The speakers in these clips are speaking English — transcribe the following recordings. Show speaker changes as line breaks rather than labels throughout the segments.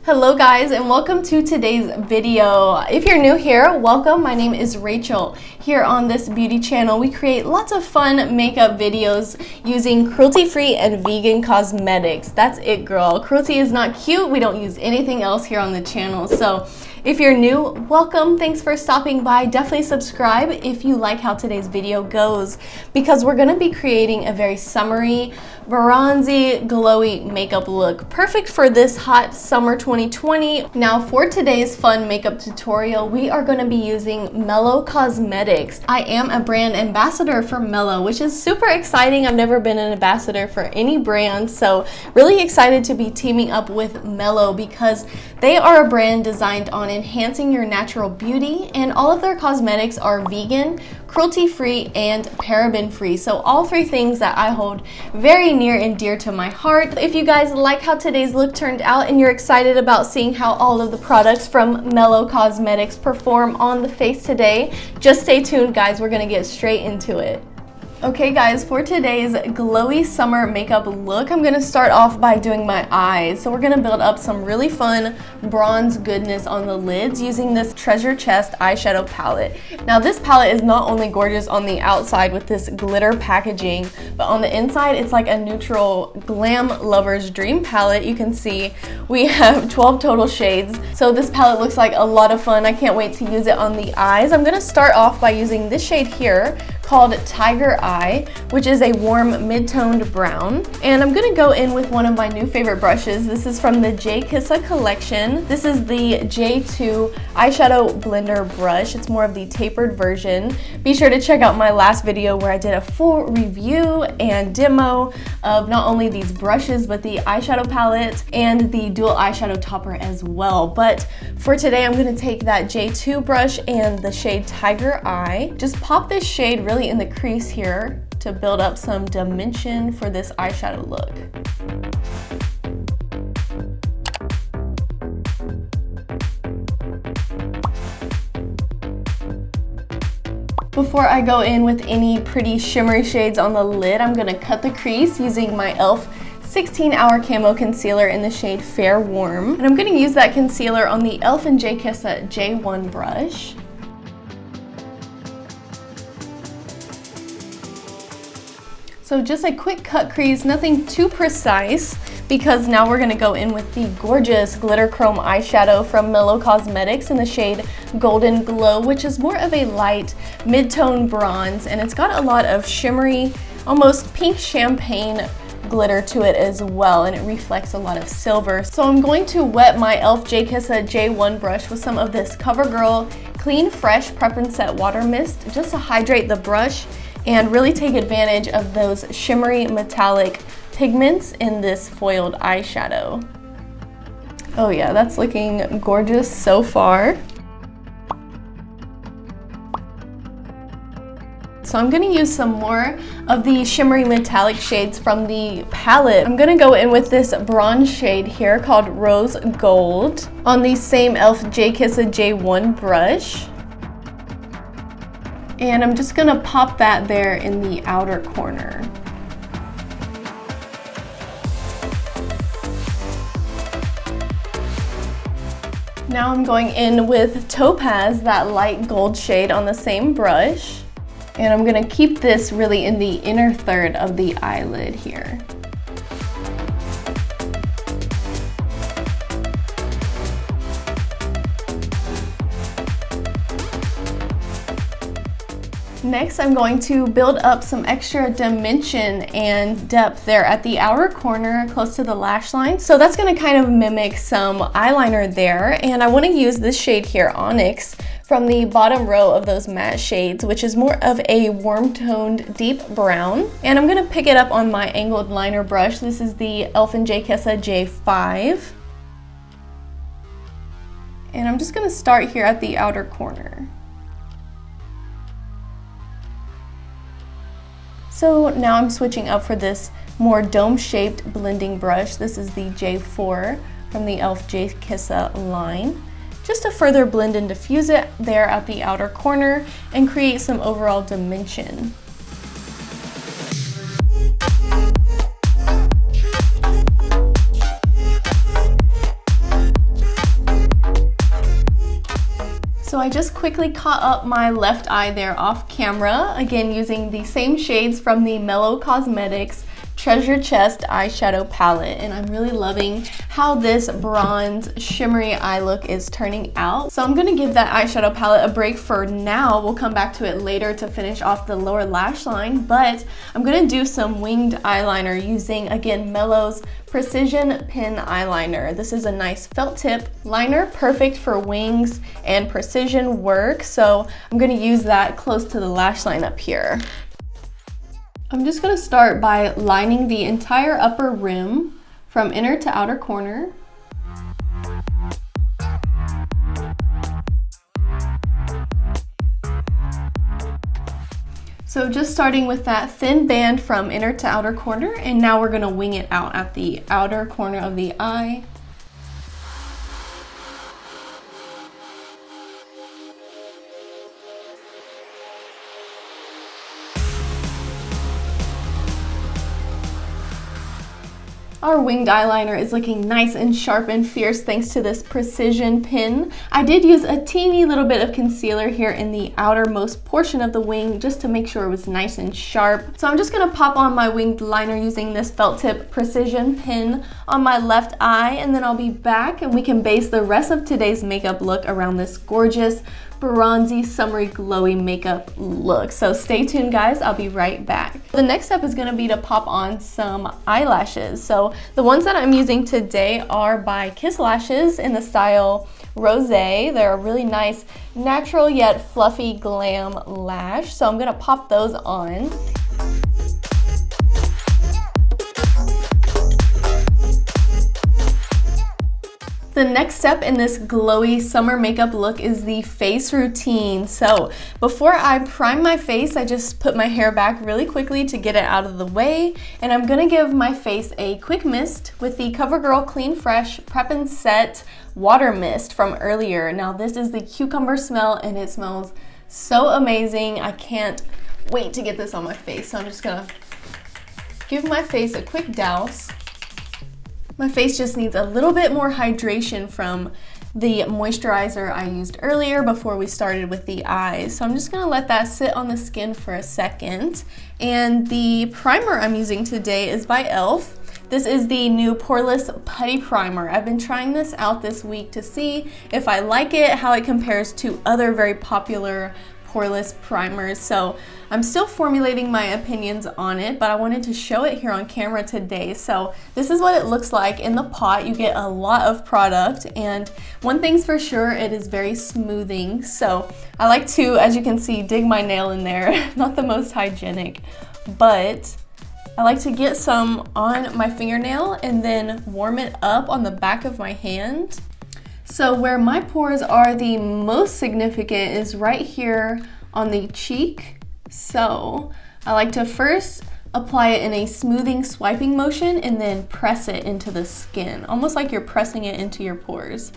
Hello guys, and welcome to today's video. If you're new here, welcome. My name is Rachel. Here on this beauty channel, we create lots of fun makeup videos using cruelty-free and vegan cosmetics. That's it, girl. Cruelty is not cute. We don't use anything else here on the channel. So if you're new, welcome. Thanks for stopping by. Definitely subscribe if you like how today's video goes, because we're gonna be creating a very summery, bronzy, glowy makeup look, perfect for this hot summer 2020. Now for today's fun makeup tutorial, we are going to be using Mellow Cosmetics. I am a brand ambassador for Mellow, which is super exciting. I've never been an ambassador for any brand, so really excited to be teaming up with Mellow because they are a brand designed on enhancing your natural beauty, and all of their cosmetics are vegan, cruelty-free, and paraben-free. So all three things that I hold very near and dear to my heart. If you guys like how today's look turned out and you're excited about seeing how all of the products from Mellow Cosmetics perform on the face today, just stay tuned, guys. We're gonna get straight into it. Okay guys, for today's glowy summer makeup look, I'm going to start off by doing my eyes. So we're going to build up some really fun bronze goodness on the lids using this Treasure Chest eyeshadow palette. Now this palette is not only gorgeous on the outside with this glitter packaging, but on the inside it's like a neutral glam lover's dream palette. You can see we have 12 total shades. So this palette looks like a lot of fun. I can't wait to use it on the eyes. I'm going to start off by using this shade here called Tiger Eye, which is a warm mid-toned brown. And I'm gonna go in with one of my new favorite brushes. This is from the J collection. This is the J2 eyeshadow blender brush. It's more of the tapered version. Be sure to check out my last video where I did a full review and demo of not only these brushes, but the eyeshadow palette and the dual eyeshadow topper as well. But for today, I'm gonna take that J2 brush and the shade Tiger Eye. Just pop this shade really in the crease here to build up some dimension for this eyeshadow look. Before I go in with any pretty shimmery shades on the lid, I'm gonna cut the crease using my e.l.f. 16-hour camo concealer in the shade Fair Warm. And I'm gonna use that concealer on the e.l.f. and J J1 brush. So just a quick cut crease, nothing too precise, because now we're gonna go in with the gorgeous glitter chrome eyeshadow from Mellow Cosmetics in the shade Golden Glow, which is more of a light mid-tone bronze, and it's got a lot of shimmery, almost pink champagne glitter to it as well, and it reflects a lot of silver. So I'm going to wet my e.l.f. J J1 brush with some of this CoverGirl Clean Fresh Prep and Set Water Mist, just to hydrate the brush and really take advantage of those shimmery metallic pigments in this foiled eyeshadow. Oh yeah, that's looking gorgeous so far. So I'm gonna use some more of the shimmery metallic shades from the palette. I'm gonna go in with this bronze shade here called Rose Gold on the same e.l.f. J J1 brush. And I'm just gonna pop that there in the outer corner. Now I'm going in with Topaz, that light gold shade on the same brush. And I'm gonna keep this really in the inner third of the eyelid here. Next, I'm going to build up some extra dimension and depth there at the outer corner close to the lash line. So that's going to kind of mimic some eyeliner there. And I want to use this shade here, Onyx, from the bottom row of those matte shades, which is more of a warm-toned deep brown. And I'm going to pick it up on my angled liner brush. This is the e.l.f. and J J5. And I'm just going to start here at the outer corner. So now I'm switching up for this more dome-shaped blending brush. This is the J4 from the e.l.f. J line, just to further blend and diffuse it there at the outer corner and create some overall dimension. So I just quickly caught up my left eye there off camera, again using the same shades from the Mellow Cosmetics Treasure Chest eyeshadow palette, and I'm really loving how this bronze shimmery eye look is turning out. So I'm gonna give that eyeshadow palette a break for now. We'll come back to it later to finish off the lower lash line, but I'm gonna do some winged eyeliner using, again, Mellow's Precision Pin Eyeliner. This is a nice felt tip liner, perfect for wings and precision work, so I'm gonna use that close to the lash line up here. I'm just going to start by lining the entire upper rim from inner to outer corner. So just starting with that thin band from inner to outer corner, and now we're going to wing it out at the outer corner of the eye. Our winged eyeliner is looking nice and sharp and fierce thanks to this precision pin. I did use a teeny little bit of concealer here in the outermost portion of the wing just to make sure it was nice and sharp. So I'm just gonna pop on my winged liner using this felt tip precision pin on my left eye, and then I'll be back and we can base the rest of today's makeup look around this gorgeous bronzy, summery, glowy makeup look. So stay tuned, guys. I'll be right back. The next step is gonna be to pop on some eyelashes. So the ones that I'm using today are by Kiss Lashes in the style Rosé. They're a really nice, natural yet fluffy glam lash. So I'm gonna pop those on. The next step in this glowy summer makeup look is the face routine. So before I prime my face, I just put my hair back really quickly to get it out of the way. And I'm gonna give my face a quick mist with the CoverGirl Clean Fresh Prep and Set Water Mist from earlier. Now this is the cucumber smell and it smells so amazing. I can't wait to get this on my face. So I'm just gonna give my face a quick douse. My face just needs a little bit more hydration from the moisturizer I used earlier before we started with the eyes. So I'm just gonna let that sit on the skin for a second. And the primer I'm using today is by e.l.f. This is the new Poreless Putty Primer. I've been trying this out this week to see if I like it, how it compares to other very popular poreless primers. So I'm still formulating my opinions on it, but I wanted to show it here on camera today. So this is what it looks like in the pot. You get a lot of product, and one thing's for sure, it is very smoothing. So I like to, as you can see, dig my nail in there. Not the most hygienic, but I like to get some on my fingernail and then warm it up on the back of my hand. So where my pores are the most significant is right here on the cheek. So I like to first apply it in a smoothing swiping motion and then press it into the skin, almost like you're pressing it into your pores.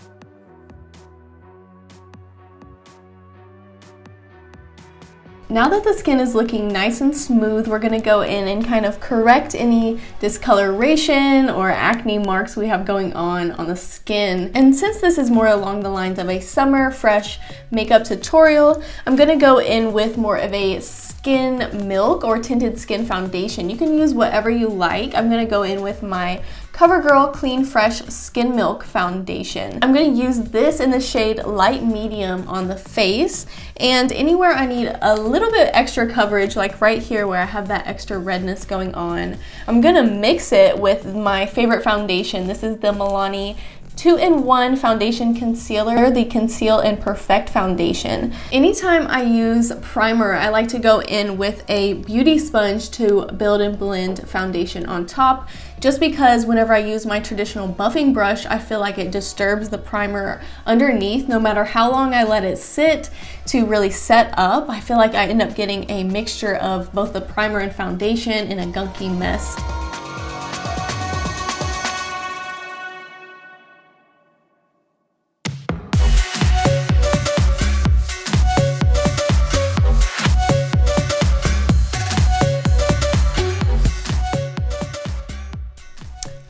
Now that the skin is looking nice and smooth, we're gonna go in and kind of correct any discoloration or acne marks we have going on the skin. And since this is more along the lines of a summer fresh makeup tutorial, I'm gonna go in with more of a skin milk or tinted skin foundation. You can use whatever you like. I'm gonna go in with my CoverGirl Clean Fresh Skin Milk Foundation. I'm gonna use this in the shade Light Medium on the face, and anywhere I need a little bit extra coverage, like right here where I have that extra redness going on, I'm gonna mix it with my favorite foundation. This is the Milani 2-in-1 Foundation Concealer, the Conceal and Perfect Foundation. Anytime I use primer, I like to go in with a beauty sponge to build and blend foundation on top, just because whenever I use my traditional buffing brush, I feel like it disturbs the primer underneath. No matter how long I let it sit to really set up, I feel like I end up getting a mixture of both the primer and foundation in a gunky mess.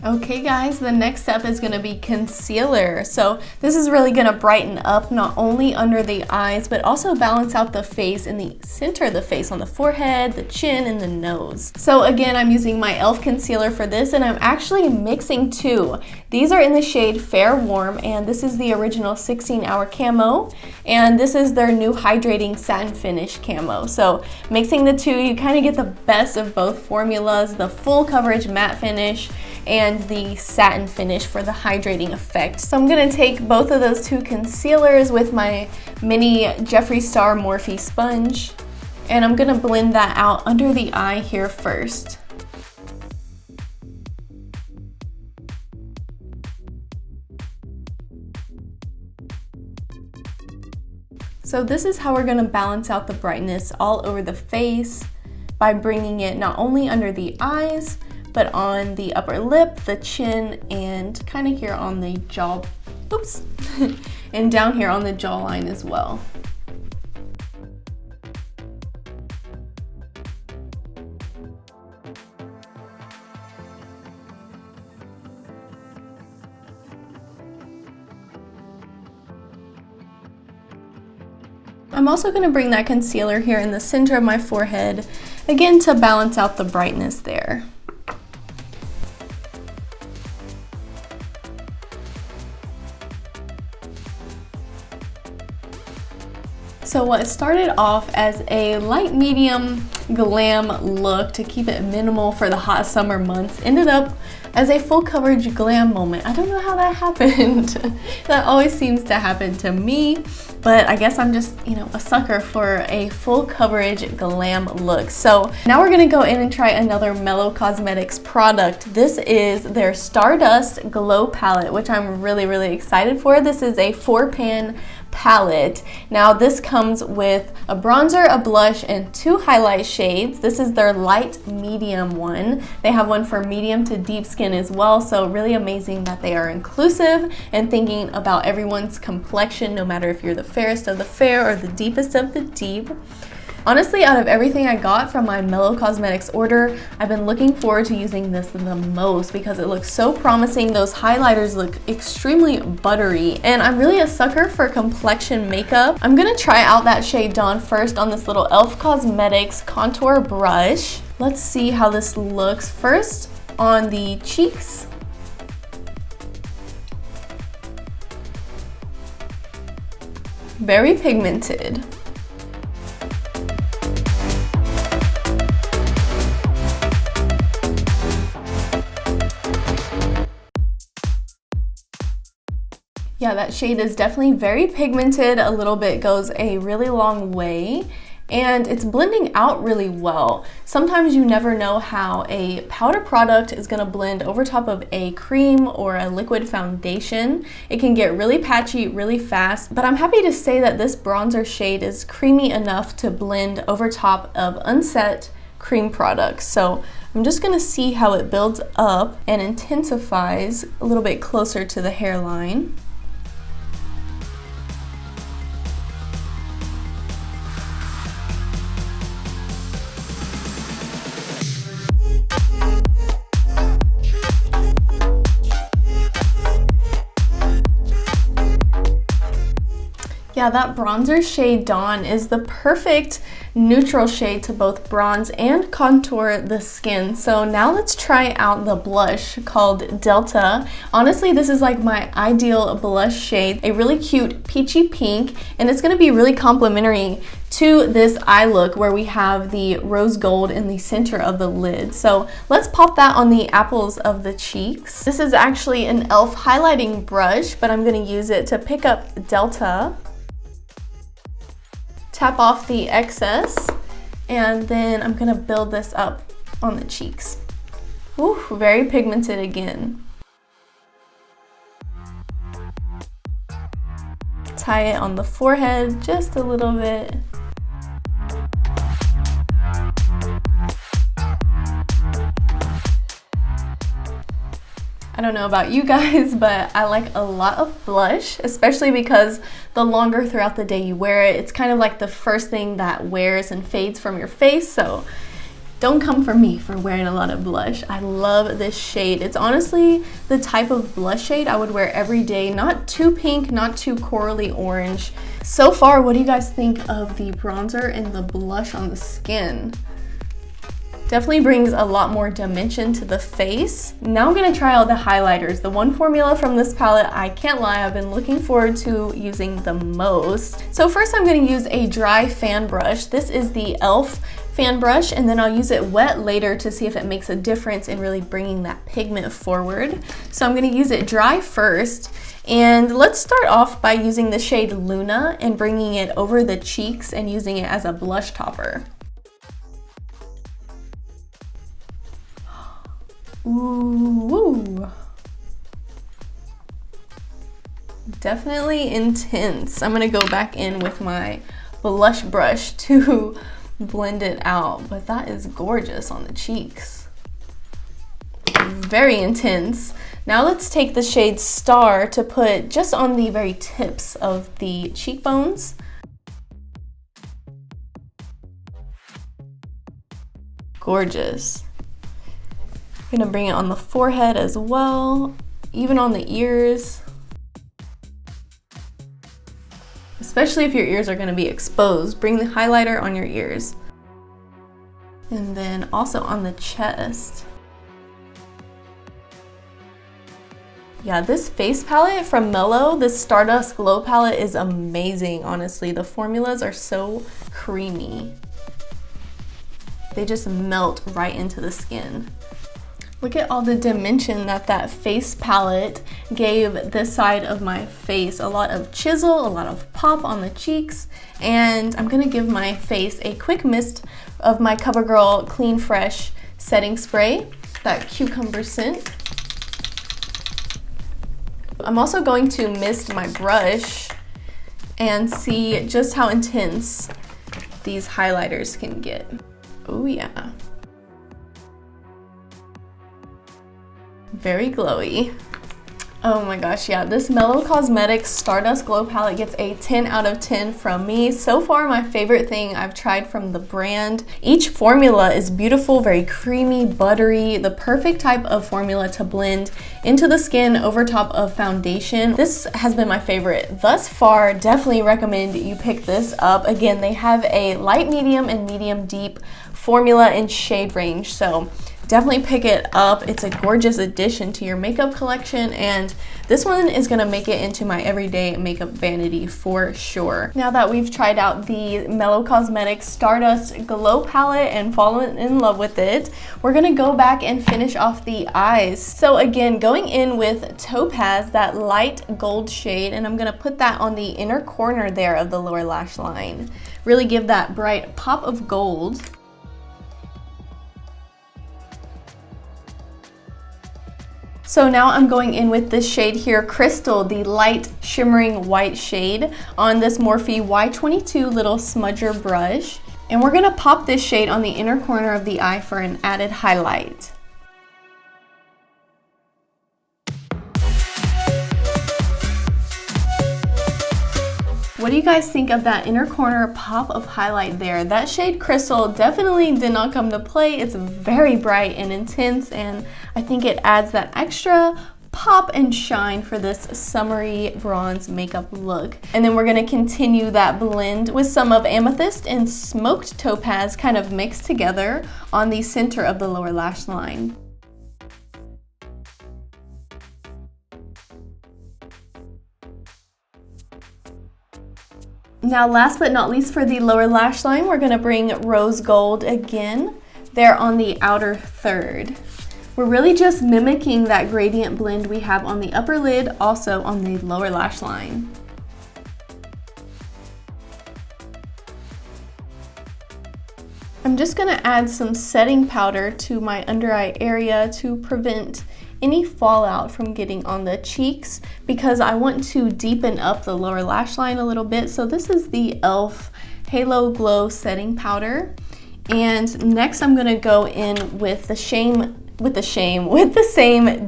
Okay Okay guys, the next step is going to be concealer. So this is really going to brighten up not only under the eyes, but also balance out the face in the center of the face, on the forehead, the chin, and the nose. So again, I'm using my e.l.f. concealer for this, and I'm actually mixing two. These are in the shade Fair Warm, and this is the original 16-hour camo, and this is their new hydrating satin finish camo. So mixing the two, you kind of get the best of both formulas, the full coverage matte finish and the satin finish for the hydrating effect. So I'm gonna take both of those two concealers with my mini Jeffree Star Morphe sponge, and I'm gonna blend that out under the eye here first. So this is how we're gonna balance out the brightness all over the face by bringing it not only under the eyes, but on the upper lip, the chin, and kind of here on the jaw, oops, and down here on the jawline as well. I'm also going to bring that concealer here in the center of my forehead, again to balance out the brightness there. So what started off as a light medium glam look to keep it minimal for the hot summer months ended up as a full coverage glam moment. I don't know how that happened. That always seems to happen to me, but I guess I'm just, a sucker for a full coverage glam look. So now we're gonna go in and try another Mellow Cosmetics product. This is their Stardust Glow Palette, which I'm really, really excited for. This is a 4-pan palette. Now this comes with a bronzer, a blush, and 2 highlight shades. This is their light medium one. They have one for medium to deep skin as well, so really amazing that they are inclusive and thinking about everyone's complexion, no matter if you're the fairest of the fair or the deepest of the deep. Honestly, out of everything I got from my Mellow Cosmetics order, I've been looking forward to using this the most because it looks so promising. Those highlighters look extremely buttery, and I'm really a sucker for complexion makeup. I'm gonna try out that shade Dawn first on this little e.l.f. Cosmetics contour brush. Let's see how this looks. First on the cheeks. Very pigmented. Yeah, that shade is definitely very pigmented. A little bit goes a really long way, and it's blending out really well. Sometimes you never know how a powder product is gonna blend over top of a cream or a liquid foundation. It can get really patchy really fast, but I'm happy to say that this bronzer shade is creamy enough to blend over top of unset cream products. So I'm just gonna see how it builds up and intensifies a little bit closer to the hairline. Yeah, that bronzer shade Dawn is the perfect neutral shade to both bronze and contour the skin. So now let's try out the blush called Delta. Honestly, this is like my ideal blush shade, a really cute peachy pink, and it's gonna be really complementary to this eye look where we have the rose gold in the center of the lid. So let's pop that on the apples of the cheeks. This is actually an e.l.f. highlighting brush, but I'm gonna use it to pick up Delta. Tap off the excess, and then I'm gonna build this up on the cheeks. Ooh, very pigmented again. Tie it on the forehead just a little bit. I don't know about you guys, but I like a lot of blush, especially because the longer throughout the day you wear it, it's kind of like the first thing that wears and fades from your face. So Don't come for me for wearing a lot of blush. I love this shade. It's honestly the type of blush shade I would wear every day. Not too pink, not too corally orange. So far, what do you guys think of the bronzer and the blush on the skin? Definitely brings a lot more dimension to the face. Now I'm gonna try out the highlighters. The one formula from this palette, I can't lie, I've been looking forward to using the most. So first I'm gonna use a dry fan brush. This is the e.l.f. fan brush, and then I'll use it wet later to see if it makes a difference in really bringing that pigment forward. So I'm gonna use it dry first. And let's start off by using the shade Luna and bringing it over the cheeks and using it as a blush topper. Ooh, definitely intense. I'm gonna go back in with my blush brush to blend it out, but that is gorgeous on the cheeks. Very intense. Now let's take the shade Star to put just on the very tips of the cheekbones. Gorgeous. I'm gonna bring it on the forehead as well, even on the ears. Especially if your ears are gonna be exposed, bring the highlighter on your ears. And then also on the chest. Yeah, this face palette from Mellow, this Stardust Glow palette is amazing, honestly. The formulas are so creamy. They just melt right into the skin. Look at all the dimension that face palette gave this side of my face. A lot of chisel, a lot of pop on the cheeks, and I'm gonna give my face a quick mist of my CoverGirl Clean Fresh setting spray, that cucumber scent. I'm also going to mist my brush and see just how intense these highlighters can get. Oh yeah. Very glowy. Oh my gosh, yeah, this Mellow Cosmetics Stardust Glow palette gets a 10 out of 10 from me. So far, my favorite thing I've tried from the brand. Each formula is beautiful, very creamy, buttery, the perfect type of formula to blend into the skin over top of foundation. This has been my favorite thus far. Definitely recommend you pick this up. Again, they have a light medium and medium deep formula and shade range, so definitely pick it up. It's a gorgeous addition to your makeup collection, and this one is gonna make it into my everyday makeup vanity for sure. Now that we've tried out the Mellow Cosmetics Stardust Glow palette and fallen in love with it, we're gonna go back and finish off the eyes. So again, going in with Topaz, that light gold shade, and I'm gonna put that on the inner corner there of the lower lash line. Really give that bright pop of gold. So now I'm going in with this shade here, Crystal, the light shimmering white shade on this Morphe Y22 little smudger brush. And we're gonna pop this shade on the inner corner of the eye for an added highlight. What do you guys think of that inner corner pop of highlight there? That shade Crystal definitely did not come to play. It's very bright and intense, and I think it adds that extra pop and shine for this summery bronze makeup look. And then we're gonna continue that blend with some of Amethyst and Smoked Topaz kind of mixed together on the center of the lower lash line. Now last but not least for the lower lash line, we're gonna bring Rose Gold again, there on the outer third. We're really just mimicking that gradient blend we have on the upper lid, also on the lower lash line. I'm just gonna add some setting powder to my under eye area to prevent any fallout from getting on the cheeks, because I want to deepen up the lower lash line a little bit. So this is the e.l.f. Halo Glow setting powder. And next I'm gonna go in with the same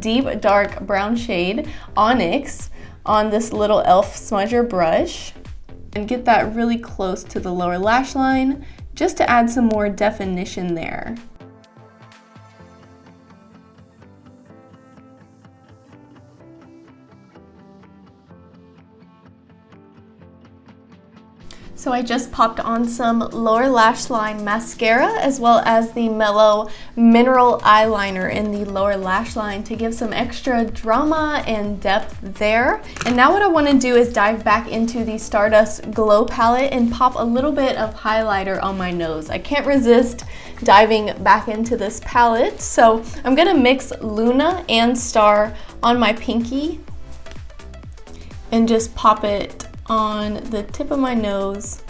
deep dark brown shade, Onyx, on this little e.l.f. smudger brush, and get that really close to the lower lash line just to add some more definition there. So I just popped on some lower lash line mascara as well as the Mellow Mineral Eyeliner in the lower lash line to give some extra drama and depth there. And now what I want to do is dive back into the Stardust Glow palette and pop a little bit of highlighter on my nose. I can't resist diving back into this palette. So I'm going to mix Luna and Star on my pinky and just pop it on the tip of my nose.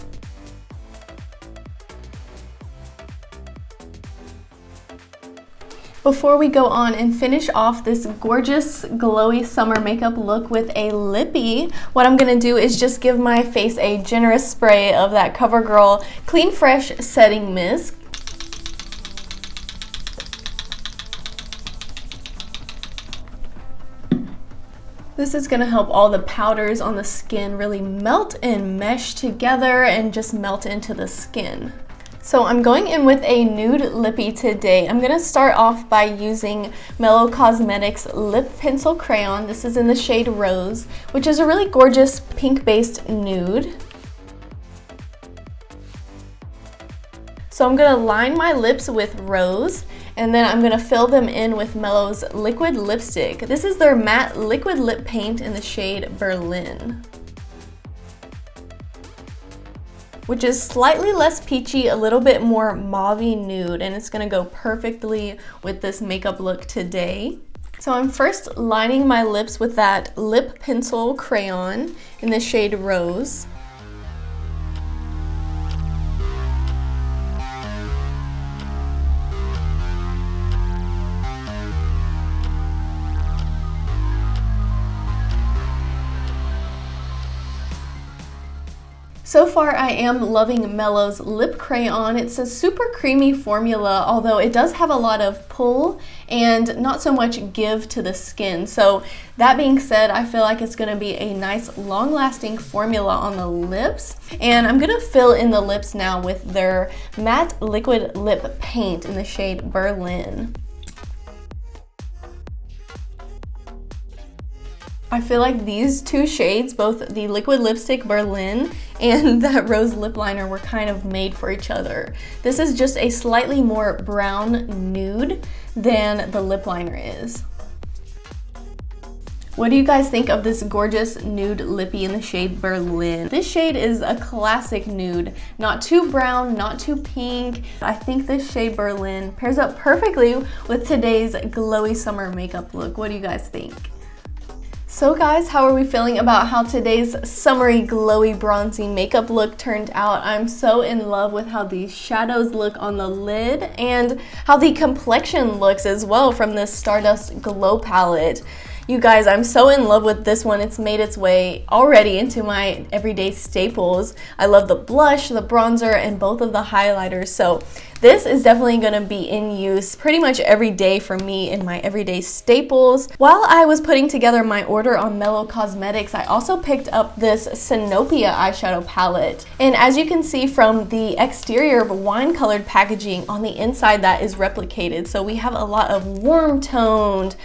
Before we go on and finish off this gorgeous glowy summer makeup look with a lippy, what I'm gonna do is just give my face a generous spray of that CoverGirl Clean Fresh Setting Mist. This is going to help all the powders on the skin really melt and mesh together and just melt into the skin. So I'm going in with a nude lippy today. I'm going to start off by using Mellow Cosmetics Lip Pencil Crayon. This is in the shade Rose, which is a really gorgeous pink-based nude. So I'm going to line my lips with Rose, and then I'm going to fill them in with Mellow's liquid lipstick. This is their matte liquid lip paint in the shade Berlin, which is slightly less peachy, a little bit more mauve-y nude, and it's going to go perfectly with this makeup look today. So I'm first lining my lips with that lip pencil crayon in the shade Rose. So far, I am loving Mellow's lip crayon. It's a super creamy formula, although it does have a lot of pull and not so much give to the skin. So that being said, I feel like it's gonna be a nice long-lasting formula on the lips. And I'm gonna fill in the lips now with their matte liquid lip paint in the shade Berlin. I feel like these two shades, both the liquid lipstick Berlin and that rose lip liner, were kind of made for each other. This is just a slightly more brown nude than the lip liner is. What do you guys think of this gorgeous nude lippy in the shade Berlin? This shade is a classic nude, not too brown, not too pink. I think this shade Berlin pairs up perfectly with today's glowy summer makeup look. What do you guys think? So guys, how are we feeling about how today's summery, glowy, bronzy makeup look turned out? I'm so in love with how these shadows look on the lid and how the complexion looks as well from this Stardust Glow palette. You guys, I'm so in love with this one. It's made its way already into my everyday staples. I love the blush, the bronzer, and both of the highlighters. So this is definitely gonna be in use pretty much every day for me in my everyday staples. While I was putting together my order on Mellow Cosmetics, I also picked up this Sinopia eyeshadow palette. And as you can see from the exterior wine-colored packaging, on the inside that is replicated. So we have a lot of warm-toned,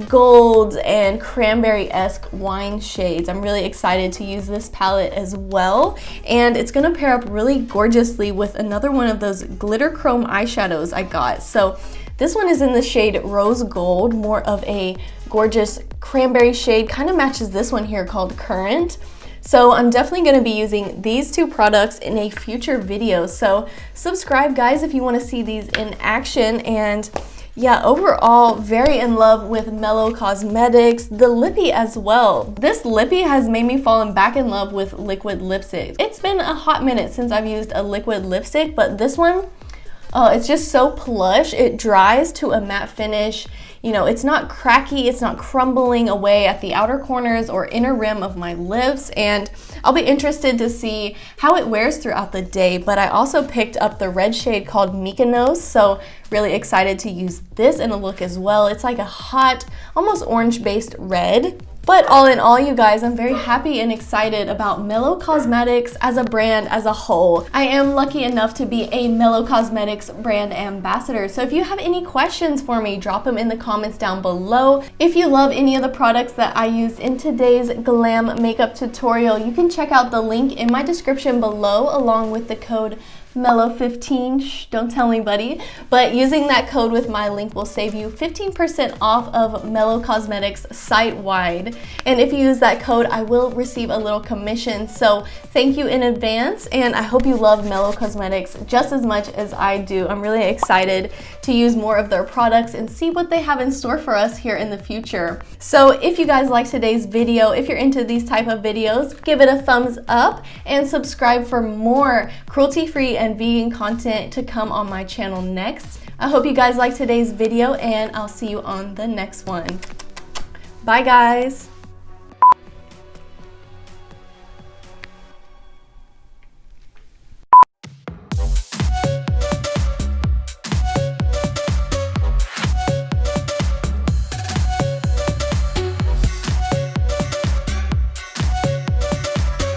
gold and cranberry-esque wine shades. I'm really excited to use this palette as well, and it's gonna pair up really gorgeously with another one of those glitter chrome eyeshadows I got. So this one is in the shade Rose Gold, more of a gorgeous cranberry shade, kind of matches this one here called Current. So I'm definitely going to be using these two products in a future video. So subscribe guys if you want to see these in action. And yeah, overall, very in love with Mellow Cosmetics, the lippy as well. This lippy has made me fall back in love with liquid lipstick. It's been a hot minute since I've used a liquid lipstick, but this one, oh, it's just so plush. It dries to a matte finish. You know, it's not cracky, it's not crumbling away at the outer corners or inner rim of my lips, and I'll be interested to see how it wears throughout the day. But I also picked up the red shade called Mykonos, so really excited to use this in a look as well. It's like a hot, almost orange-based red. But all in all, you guys, I'm very happy and excited about Mellow Cosmetics as a brand as a whole. I am lucky enough to be a Mellow Cosmetics brand ambassador. So if you have any questions for me, drop them in the comments down below. If you love any of the products that I used in today's glam makeup tutorial, you can check out the link in my description below along with the code MELLOW15. Shh, don't tell anybody. But using that code with my link will save you 15% off of Mellow Cosmetics site-wide. And if you use that code, I will receive a little commission. So thank you in advance, and I hope you love Mellow Cosmetics just as much as I do. I'm really excited to use more of their products and see what they have in store for us here in the future. So if you guys like today's video, if you're into these type of videos, give it a thumbs up and subscribe for more cruelty-free and vegan content to come on my channel next. I hope you guys liked today's video, and I'll see you on the next one. Bye guys.